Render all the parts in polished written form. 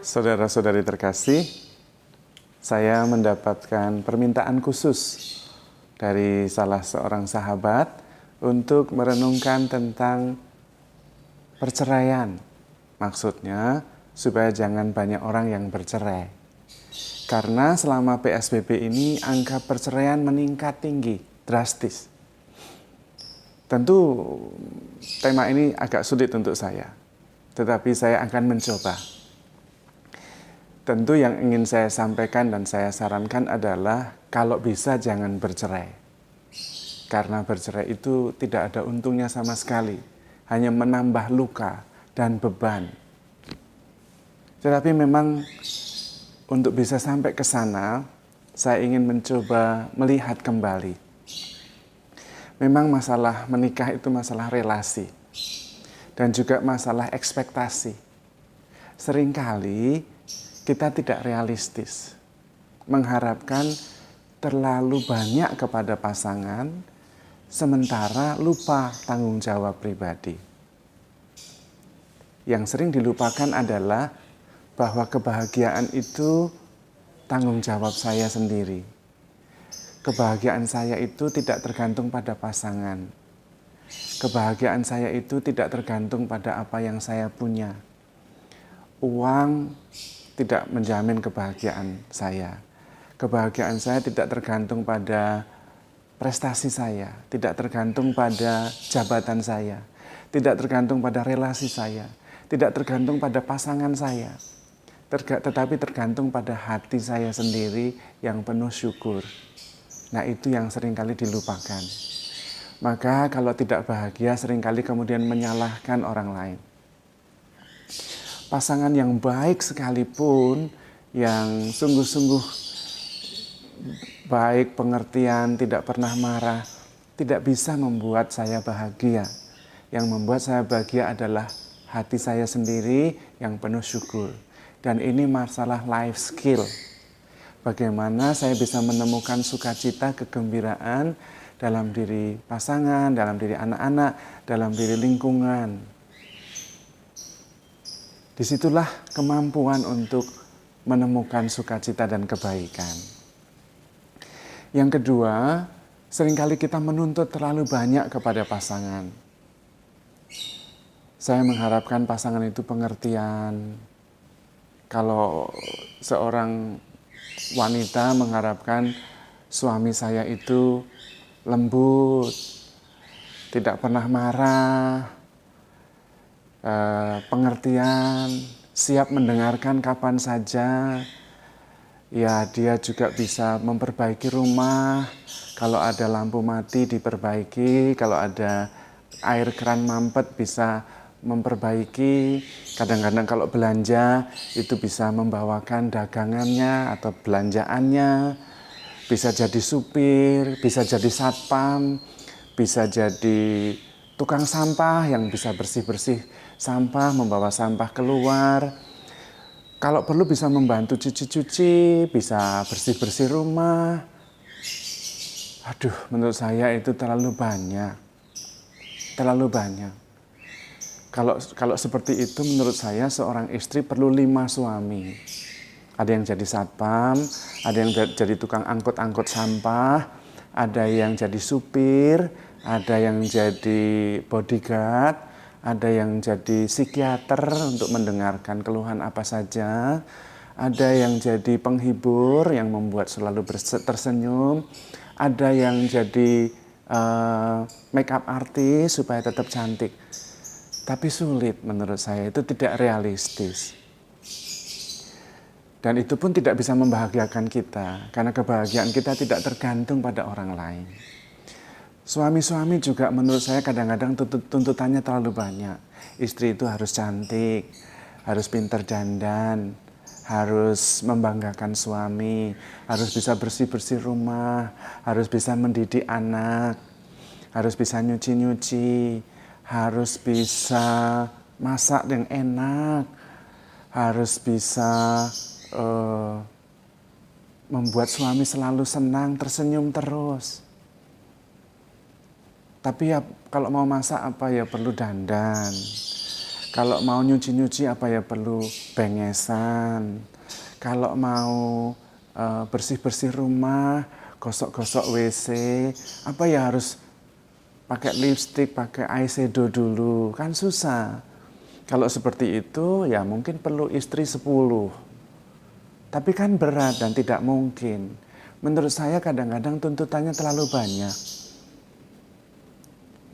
Saudara-saudari terkasih, saya mendapatkan permintaan khusus dari salah seorang sahabat untuk merenungkan tentang perceraian. Maksudnya, supaya jangan banyak orang yang bercerai. Karena selama PSBB ini angka perceraian meningkat tinggi, drastis. Tentu tema ini agak sulit untuk saya, tetapi saya akan mencoba. Tentu yang ingin saya sampaikan dan saya sarankan adalah kalau bisa jangan bercerai. Karena bercerai itu tidak ada untungnya sama sekali, hanya menambah luka dan beban. Tetapi memang untuk bisa sampai ke sana, saya ingin mencoba melihat kembali. Memang masalah menikah itu masalah relasi dan juga masalah ekspektasi. Seringkali kita tidak realistis, mengharapkan terlalu banyak kepada pasangan, sementara lupa tanggung jawab pribadi. Yang sering dilupakan adalah bahwa kebahagiaan itu tanggung jawab saya sendiri. Kebahagiaan saya itu tidak tergantung pada pasangan. Kebahagiaan saya itu tidak tergantung pada apa yang saya punya. Uang tidak menjamin kebahagiaan saya. Kebahagiaan saya tidak tergantung pada prestasi saya, tidak tergantung pada jabatan saya, tidak tergantung pada relasi saya, tidak tergantung pada pasangan saya, tetapi tergantung pada hati saya sendiri yang penuh syukur. Nah, itu yang seringkali dilupakan. Maka kalau tidak bahagia seringkali kemudian menyalahkan orang lain. Pasangan yang baik sekalipun, yang sungguh-sungguh baik, pengertian, tidak pernah marah, tidak bisa membuat saya bahagia. Yang membuat saya bahagia adalah hati saya sendiri yang penuh syukur. Dan ini masalah life skill. Bagaimana saya bisa menemukan sukacita, kegembiraan dalam diri pasangan, dalam diri anak-anak, dalam diri lingkungan. Disitulah kemampuan untuk menemukan sukacita dan kebaikan. Yang kedua, seringkali kita menuntut terlalu banyak kepada pasangan. Saya mengharapkan pasangan itu pengertian. Kalau seorang wanita mengharapkan suami saya itu lembut, tidak pernah marah, pengertian, siap mendengarkan kapan saja. Ya, dia juga bisa memperbaiki rumah. Kalau ada lampu mati diperbaiki, kalau ada air keran mampet bisa memperbaiki. Kadang-kadang kalau belanja itu bisa membawakan dagangannya atau belanjaannya. Bisa jadi supir, bisa jadi satpam, bisa jadi tukang sampah yang bisa bersih-bersih sampah, membawa sampah keluar. Kalau perlu bisa membantu cuci-cuci, bisa bersih-bersih rumah. Aduh, menurut saya itu terlalu banyak. Terlalu banyak. Kalau seperti itu menurut saya seorang istri perlu 5 suami. Ada yang jadi satpam, ada yang jadi tukang angkut-angkut sampah, ada yang jadi supir, ada yang jadi bodyguard, ada yang jadi psikiater untuk mendengarkan keluhan apa saja, ada yang jadi penghibur yang membuat selalu tersenyum, ada yang jadi makeup artist supaya tetap cantik. Tapi sulit menurut saya, itu tidak realistis. Dan itu pun tidak bisa membahagiakan kita, karena kebahagiaan kita tidak tergantung pada orang lain. Suami-suami juga menurut saya kadang-kadang tuntutannya terlalu banyak. Istri itu harus cantik, harus pintar dandan, harus membanggakan suami, harus bisa bersih-bersih rumah, harus bisa mendidik anak, harus bisa nyuci-nyuci, harus bisa masak yang enak, harus bisa membuat suami selalu senang, tersenyum terus. Tapi ya kalau mau masak apa ya perlu dandan. Kalau mau nyuci-nyuci apa ya perlu bengesan. Kalau mau bersih-bersih rumah, gosok-gosok WC, apa ya harus pakai lipstik, pakai eyeshadow dulu, kan susah. Kalau seperti itu ya mungkin perlu istri 10. Tapi kan berat dan tidak mungkin. Menurut saya kadang-kadang tuntutannya terlalu banyak.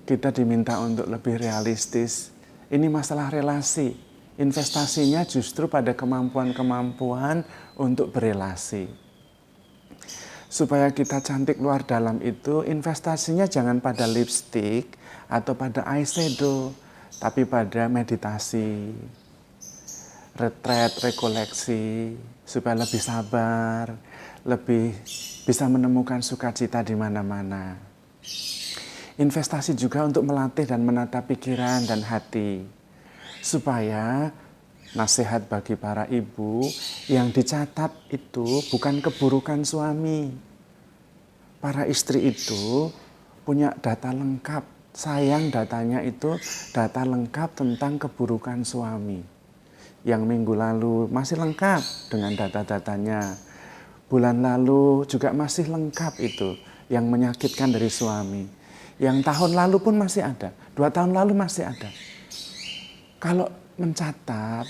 Kita diminta untuk lebih realistis. Ini masalah relasi. Investasinya justru pada kemampuan-kemampuan untuk berelasi. Supaya kita cantik luar dalam itu, investasinya jangan pada lipstick atau pada eyeshadow, tapi pada meditasi, retret, rekoleksi, supaya lebih sabar, lebih bisa menemukan sukacita di mana-mana. Investasi juga untuk melatih dan menata pikiran dan hati, supaya nasihat bagi para ibu yang dicatat itu bukan keburukan suami. Para istri itu punya data lengkap, sayang datanya itu data lengkap tentang keburukan suami. Yang minggu lalu masih lengkap dengan data-datanya. Bulan lalu juga masih lengkap itu yang menyakitkan dari suami. Yang tahun lalu pun masih ada, 2 tahun lalu masih ada. Kalau mencatat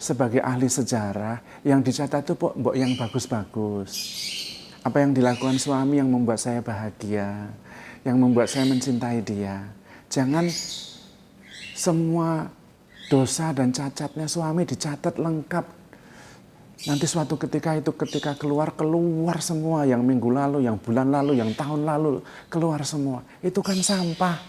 sebagai ahli sejarah, yang dicatat itu mbok yang bagus-bagus. Apa yang dilakukan suami yang membuat saya bahagia, yang membuat saya mencintai dia. Jangan semua dosa dan cacatnya suami dicatat lengkap. Nanti suatu ketika keluar semua yang minggu lalu, yang bulan lalu, yang tahun lalu keluar semua. Itu kan sampah.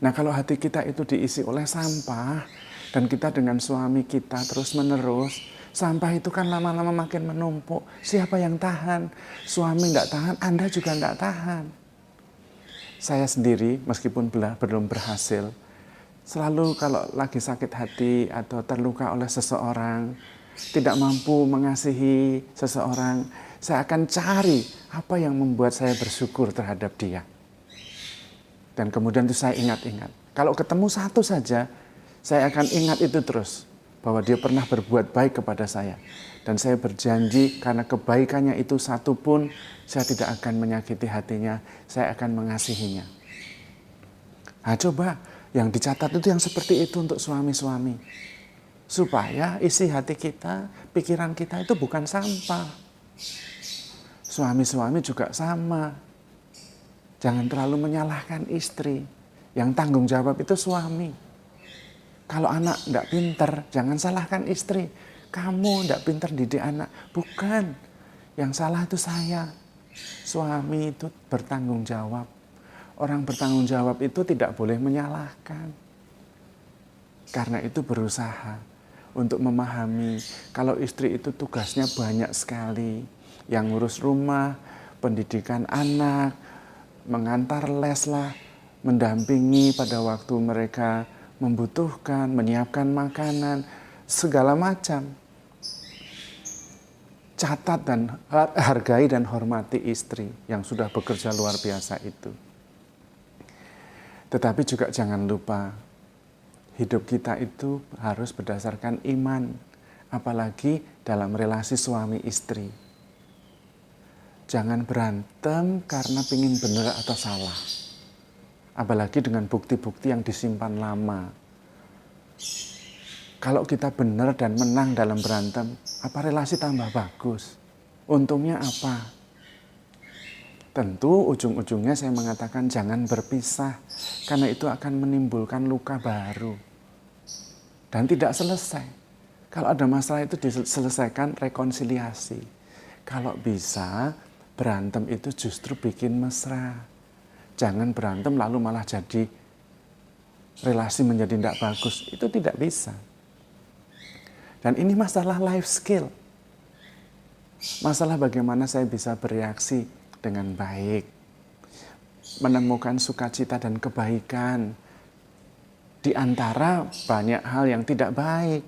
Nah kalau hati kita itu diisi oleh sampah dan kita dengan suami kita terus menerus, sampah itu kan lama-lama makin menumpuk. Siapa yang tahan? Suami tidak tahan, Anda juga tidak tahan. Saya sendiri meskipun belum berhasil, selalu kalau lagi sakit hati atau terluka oleh seseorang, tidak mampu mengasihi seseorang, saya akan cari apa yang membuat saya bersyukur terhadap dia. Dan kemudian itu saya ingat-ingat. Kalau ketemu satu saja, saya akan ingat itu terus. Bahwa dia pernah berbuat baik kepada saya. Dan saya berjanji karena kebaikannya itu satu pun, saya tidak akan menyakiti hatinya, saya akan mengasihinya. Nah coba, yang dicatat itu yang seperti itu untuk suami-suami. Supaya isi hati kita, pikiran kita itu bukan sampah. Suami-suami juga sama. Jangan terlalu menyalahkan istri. Yang tanggung jawab itu suami. Kalau anak tidak pinter, jangan salahkan istri. Kamu tidak pinter didik anak. Bukan. Yang salah itu saya. Suami itu bertanggung jawab. Orang bertanggung jawab itu tidak boleh menyalahkan. Karena itu berusaha untuk memahami kalau istri itu tugasnya banyak sekali. Yang ngurus rumah, pendidikan anak, mengantar les lah, mendampingi pada waktu mereka membutuhkan, menyiapkan makanan, segala macam. Catat dan hargai dan hormati istri yang sudah bekerja luar biasa itu. Tetapi juga jangan lupa, hidup kita itu harus berdasarkan iman, apalagi dalam relasi suami istri. Jangan berantem karena pingin benar atau salah. Apalagi dengan bukti-bukti yang disimpan lama. Kalau kita benar dan menang dalam berantem, apa relasi tambah bagus? Untungnya apa? Tentu ujung-ujungnya saya mengatakan jangan berpisah, karena itu akan menimbulkan luka baru. Dan tidak selesai. Kalau ada masalah itu diselesaikan rekonsiliasi. Kalau bisa, berantem itu justru bikin mesra. Jangan berantem lalu malah jadi relasi menjadi tidak bagus. Itu tidak bisa. Dan ini masalah life skill. Masalah bagaimana saya bisa bereaksi dengan baik. Menemukan sukacita dan kebaikan. Di antara banyak hal yang tidak baik.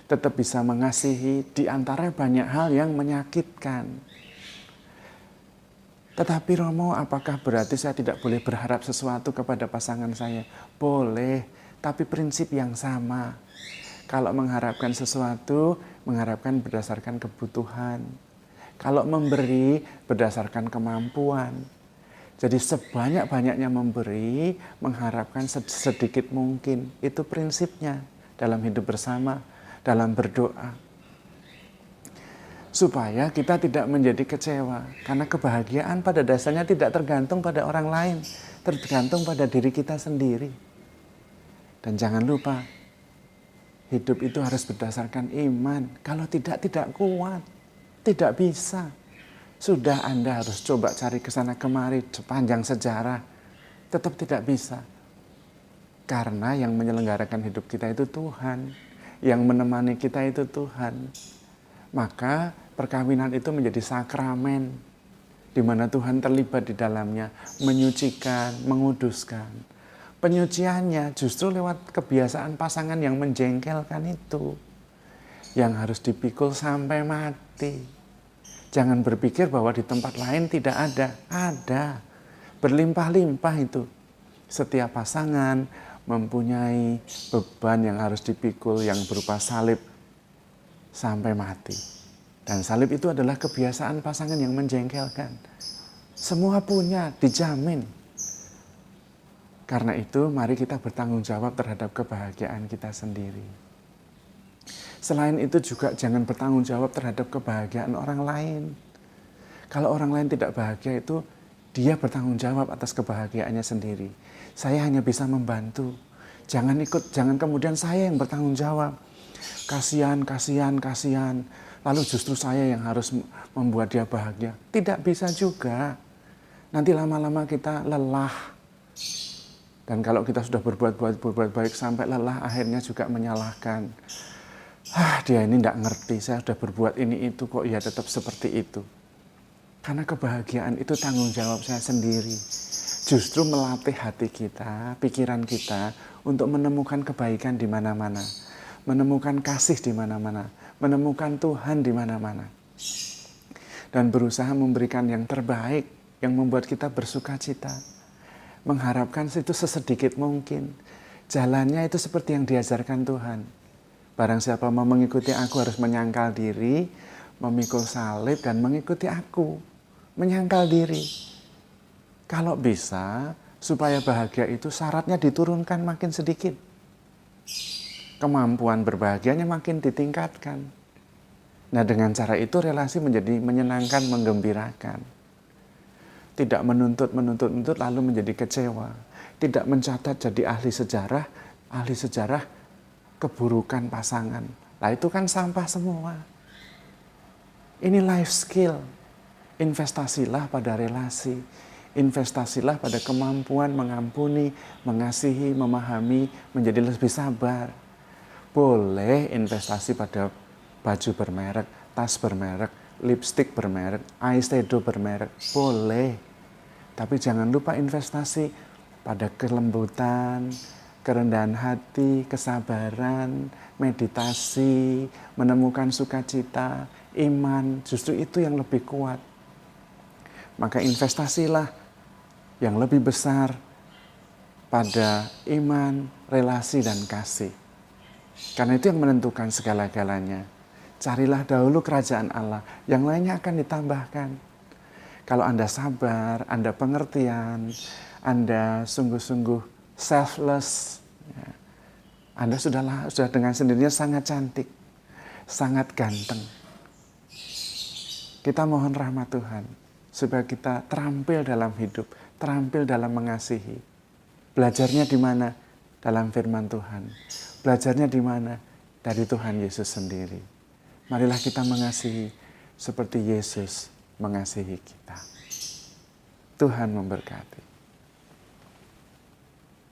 Tetap bisa mengasihi di antara banyak hal yang menyakitkan. Tetapi Romo, apakah berarti saya tidak boleh berharap sesuatu kepada pasangan saya? Boleh, tapi prinsip yang sama. Kalau mengharapkan sesuatu, mengharapkan berdasarkan kebutuhan. Kalau memberi, berdasarkan kemampuan. Jadi sebanyak-banyaknya memberi, mengharapkan sedikit mungkin. Itu prinsipnya dalam hidup bersama, dalam berdoa. Supaya kita tidak menjadi kecewa. Karena kebahagiaan pada dasarnya tidak tergantung pada orang lain. Tergantung pada diri kita sendiri. Dan jangan lupa, hidup itu harus berdasarkan iman. Kalau tidak kuat. Tidak bisa. Sudah Anda harus coba cari ke sana kemari sepanjang sejarah. Tetap tidak bisa. Karena yang menyelenggarakan hidup kita itu Tuhan. Yang menemani kita itu Tuhan. Maka perkawinan itu menjadi sakramen. Di mana Tuhan terlibat di dalamnya. Menyucikan, menguduskan. Penyuciannya justru lewat kebiasaan pasangan yang menjengkelkan itu. Yang harus dipikul sampai mati. Jangan berpikir bahwa di tempat lain tidak ada. Ada. Berlimpah-limpah itu. Setiap pasangan mempunyai beban yang harus dipikul yang berupa salib sampai mati. Dan salib itu adalah kebiasaan pasangan yang menjengkelkan. Semua punya, dijamin. Karena itu mari kita bertanggung jawab terhadap kebahagiaan kita sendiri. Selain itu juga jangan bertanggung jawab terhadap kebahagiaan orang lain. Kalau orang lain tidak bahagia itu dia bertanggung jawab atas kebahagiaannya sendiri. Saya hanya bisa membantu. Jangan kemudian saya yang bertanggung jawab. Kasihan. Lalu justru saya yang harus membuat dia bahagia. Tidak bisa juga. Nanti lama-lama kita lelah. Dan kalau kita sudah berbuat baik sampai lelah, akhirnya juga menyalahkan. Dia ini tidak ngerti, saya sudah berbuat ini itu kok ya tetap seperti itu. Karena kebahagiaan itu tanggung jawab saya sendiri. Justru melatih hati kita, pikiran kita untuk menemukan kebaikan di mana-mana. Menemukan kasih di mana-mana. Menemukan Tuhan di mana-mana. Dan berusaha memberikan yang terbaik, yang membuat kita bersuka cita. Mengharapkan itu sesedikit mungkin. Jalannya itu seperti yang diajarkan Tuhan. Barang siapa mau mengikuti aku harus menyangkal diri, memikul salib dan mengikuti aku. Menyangkal diri. Kalau bisa, supaya bahagia itu syaratnya diturunkan makin sedikit. Kemampuan berbahagianya makin ditingkatkan. Nah, dengan cara itu relasi menjadi menyenangkan, menggembirakan. Tidak menuntut lalu menjadi kecewa. Tidak mencatat jadi ahli sejarah keburukan pasangan. Nah itu kan sampah semua. Ini life skill. Investasilah pada relasi. Investasilah pada kemampuan mengampuni, mengasihi, memahami, menjadi lebih sabar. Boleh investasi pada baju bermerek, tas bermerek, lipstick bermerek, eyeshadow bermerek. Boleh. Tapi jangan lupa investasi pada kelembutan, kerendahan hati, kesabaran, meditasi, menemukan sukacita, iman, justru itu yang lebih kuat. Maka investasilah yang lebih besar pada iman, relasi, dan kasih. Karena itu yang menentukan segala-galanya. Carilah dahulu kerajaan Allah, yang lainnya akan ditambahkan. Kalau Anda sabar, Anda pengertian, Anda sungguh-sungguh selfless, ya. Anda sudah dengan sendirinya sangat cantik, sangat ganteng. Kita mohon rahmat Tuhan supaya kita terampil dalam hidup, terampil dalam mengasihi. Belajarnya di mana? Dalam firman Tuhan. Belajarnya di mana? Dari Tuhan Yesus sendiri. Marilah kita mengasihi seperti Yesus mengasihi kita. Tuhan memberkati.